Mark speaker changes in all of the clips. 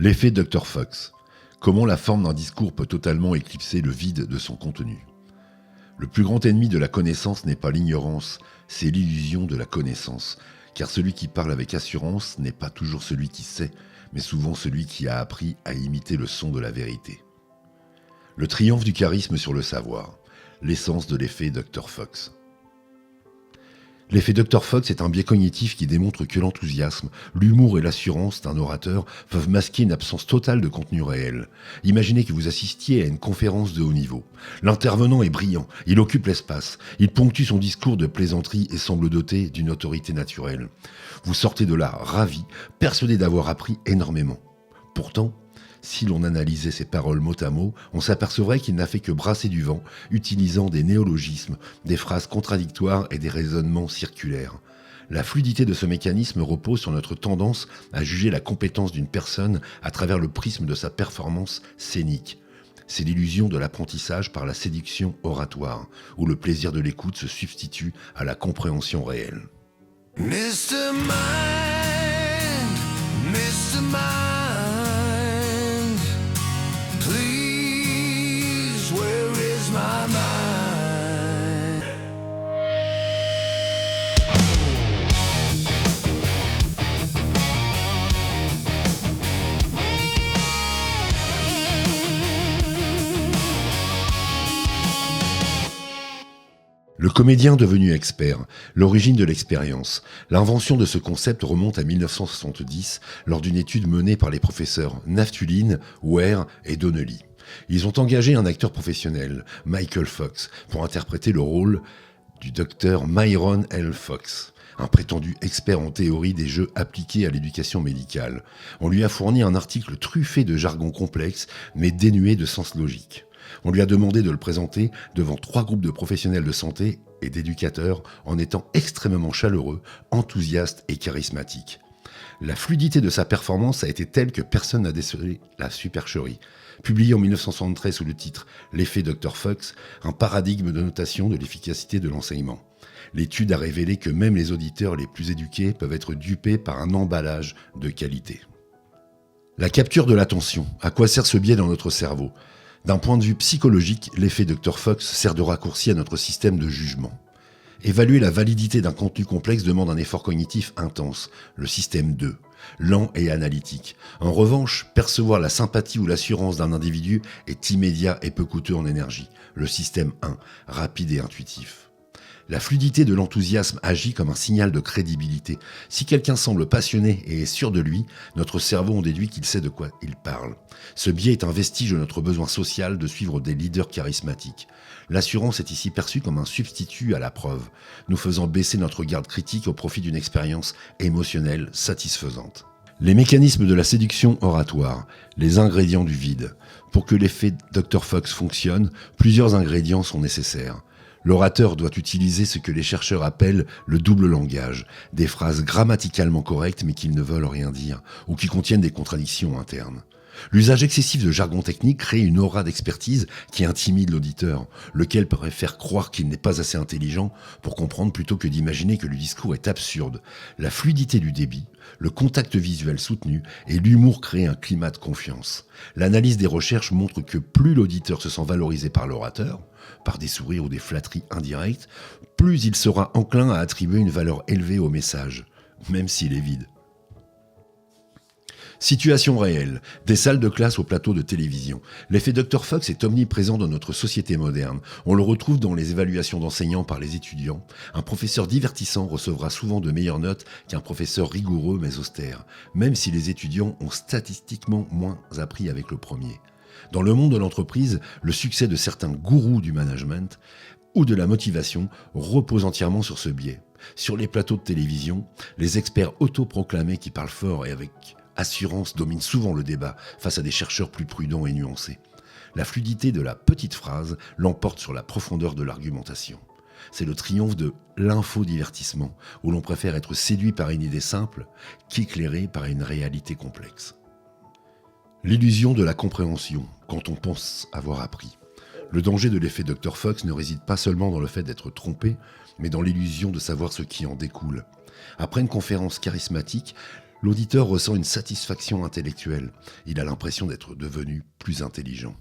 Speaker 1: L'effet Dr Fox. Comment la forme d'un discours peut totalement éclipser le vide de son contenu. Le plus grand ennemi de la connaissance n'est pas l'ignorance, c'est l'illusion de la connaissance. Car celui qui parle avec assurance n'est pas toujours celui qui sait, mais souvent celui qui a appris à imiter le son de la vérité. Le triomphe du charisme sur le savoir. L'essence de l'effet Dr Fox. L'effet Dr Fox est un biais cognitif qui démontre que l'enthousiasme, l'humour et l'assurance d'un orateur peuvent masquer une absence totale de contenu réel. Imaginez que vous assistiez à une conférence de haut niveau. L'intervenant est brillant, il occupe l'espace, il ponctue son discours de plaisanterie et semble doté d'une autorité naturelle. Vous sortez de là ravi, persuadé d'avoir appris énormément. Pourtant, si l'on analysait ses paroles mot à mot, on s'apercevrait qu'il n'a fait que brasser du vent, utilisant des néologismes, des phrases contradictoires et des raisonnements circulaires. La fluidité de ce mécanisme repose sur notre tendance à juger la compétence d'une personne à travers le prisme de sa performance scénique. C'est l'illusion de l'apprentissage par la séduction oratoire, où le plaisir de l'écoute se substitue à la compréhension réelle.
Speaker 2: Mr. Mind, Mr. Mind, please, where is my mind?
Speaker 1: Le comédien devenu expert, l'origine de l'expérience. L'invention de ce concept remonte à 1970 lors d'une étude menée par les professeurs Naftulin, Ware et Donnelly. Ils ont engagé un acteur professionnel, Michael Fox, pour interpréter le rôle du docteur Myron L. Fox, un prétendu expert en théorie des jeux appliqués à l'éducation médicale. On lui a fourni un article truffé de jargon complexe, mais dénué de sens logique. On lui a demandé de le présenter devant 3 groupes de professionnels de santé et d'éducateurs en étant extrêmement chaleureux, enthousiaste et charismatique. La fluidité de sa performance a été telle que personne n'a décelé la supercherie. Publié en 1973 sous le titre « L'effet Dr Fox, un paradigme de notation de l'efficacité de l'enseignement ». L'étude a révélé que même les auditeurs les plus éduqués peuvent être dupés par un emballage de qualité. La capture de l'attention. À quoi sert ce biais dans notre cerveau ? D'un point de vue psychologique, l'effet Dr Fox sert de raccourci à notre système de jugement. Évaluer la validité d'un contenu complexe demande un effort cognitif intense, le système 2, lent et analytique. En revanche, percevoir la sympathie ou l'assurance d'un individu est immédiat et peu coûteux en énergie, le système 1, rapide et intuitif. La fluidité de l'enthousiasme agit comme un signal de crédibilité. Si quelqu'un semble passionné et est sûr de lui, notre cerveau en déduit qu'il sait de quoi il parle. Ce biais est un vestige de notre besoin social de suivre des leaders charismatiques. L'assurance est ici perçue comme un substitut à la preuve, nous faisant baisser notre garde critique au profit d'une expérience émotionnelle satisfaisante. Les mécanismes de la séduction oratoire, les ingrédients du vide. Pour que l'effet Dr Fox fonctionne, plusieurs ingrédients sont nécessaires. L'orateur doit utiliser ce que les chercheurs appellent le double langage, des phrases grammaticalement correctes mais qui ne veulent rien dire, ou qui contiennent des contradictions internes. L'usage excessif de jargon technique crée une aura d'expertise qui intimide l'auditeur, lequel pourrait faire croire qu'il n'est pas assez intelligent pour comprendre plutôt que d'imaginer que le discours est absurde. La fluidité du débit, le contact visuel soutenu et l'humour créent un climat de confiance. L'analyse des recherches montre que plus l'auditeur se sent valorisé par l'orateur, par des sourires ou des flatteries indirectes, plus il sera enclin à attribuer une valeur élevée au message, même s'il est vide. Situation réelle, des salles de classe au plateau de télévision. L'effet Dr Fox est omniprésent dans notre société moderne. On le retrouve dans les évaluations d'enseignants par les étudiants. Un professeur divertissant recevra souvent de meilleures notes qu'un professeur rigoureux mais austère, même si les étudiants ont statistiquement moins appris avec le premier. Dans le monde de l'entreprise, le succès de certains gourous du management ou de la motivation repose entièrement sur ce biais. Sur les plateaux de télévision, les experts autoproclamés qui parlent fort et avec assurance dominent souvent le débat face à des chercheurs plus prudents et nuancés. La fluidité de la petite phrase l'emporte sur la profondeur de l'argumentation. C'est le triomphe de l'infodivertissement, où l'on préfère être séduit par une idée simple qu'éclairé par une réalité complexe. L'illusion de la compréhension, quand on pense avoir appris. Le danger de l'effet Dr Fox ne réside pas seulement dans le fait d'être trompé, mais dans l'illusion de savoir ce qui en découle. Après une conférence charismatique, L'auditeur ressent une satisfaction intellectuelle. Il a l'impression d'être devenu plus intelligent.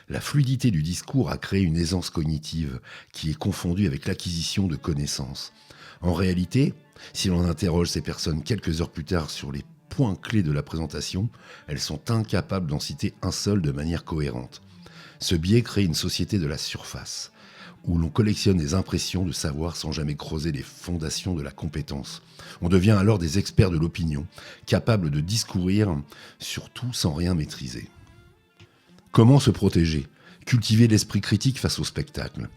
Speaker 1: La fluidité du discours a créé une aisance cognitive qui est confondue avec l'acquisition de connaissances. En réalité, si l'on interroge ces personnes quelques heures plus tard sur les points clés de la présentation, elles sont incapables d'en citer un seul de manière cohérente. Ce biais crée une société de la surface, où l'on collectionne des impressions de savoir sans jamais creuser les fondations de la compétence. On devient alors des experts de l'opinion, capables de discourir sur tout sans rien maîtriser. Comment se protéger ? Cultiver l'esprit critique face au spectacle.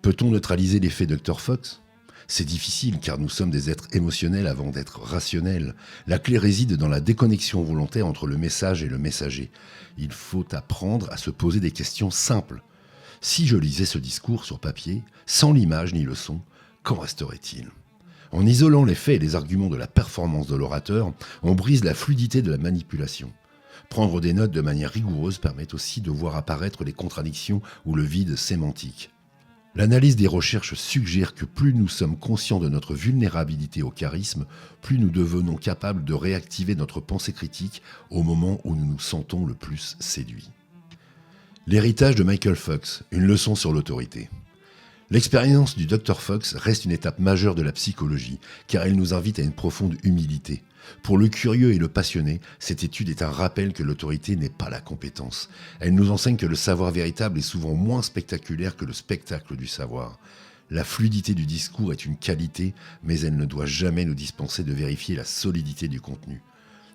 Speaker 1: Peut-on neutraliser l'effet Dr. Fox ? C'est difficile car nous sommes des êtres émotionnels avant d'être rationnels. La clé réside dans la déconnexion volontaire entre le message et le messager. Il faut apprendre à se poser des questions simples. Si je lisais ce discours sur papier, sans l'image ni le son, qu'en resterait-il ? En isolant les faits et les arguments de la performance de l'orateur, on brise la fluidité de la manipulation. Prendre des notes de manière rigoureuse permet aussi de voir apparaître les contradictions ou le vide sémantique. L'analyse des recherches suggère que plus nous sommes conscients de notre vulnérabilité au charisme, plus nous devenons capables de réactiver notre pensée critique au moment où nous nous sentons le plus séduits. L'héritage de Michael Fox, une leçon sur l'autorité. L'expérience du Dr Fox reste une étape majeure de la psychologie, car elle nous invite à une profonde humilité. Pour le curieux et le passionné, cette étude est un rappel que l'autorité n'est pas la compétence. Elle nous enseigne que le savoir véritable est souvent moins spectaculaire que le spectacle du savoir. La fluidité du discours est une qualité, mais elle ne doit jamais nous dispenser de vérifier la solidité du contenu.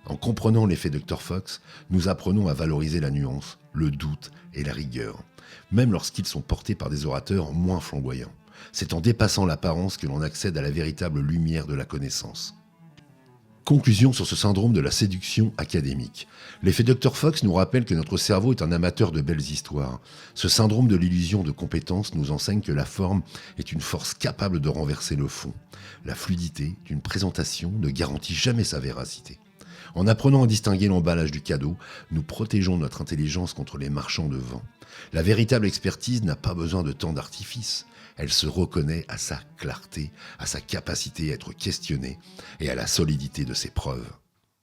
Speaker 1: En comprenant l'effet Dr Fox, nous apprenons à valoriser la nuance, le doute et la rigueur, même lorsqu'ils sont portés par des orateurs moins flamboyants. C'est en dépassant l'apparence que l'on accède à la véritable lumière de la connaissance. Conclusion sur ce syndrome de la séduction académique. L'effet Dr Fox nous rappelle que notre cerveau est un amateur de belles histoires. Ce syndrome de l'illusion de compétence nous enseigne que la forme est une force capable de renverser le fond. La fluidité d'une présentation ne garantit jamais sa véracité. En apprenant à distinguer l'emballage du cadeau, nous protégeons notre intelligence contre les marchands de vent. La véritable expertise n'a pas besoin de tant d'artifice. Elle se reconnaît à sa clarté, à sa capacité à être questionnée et à la solidité de ses preuves.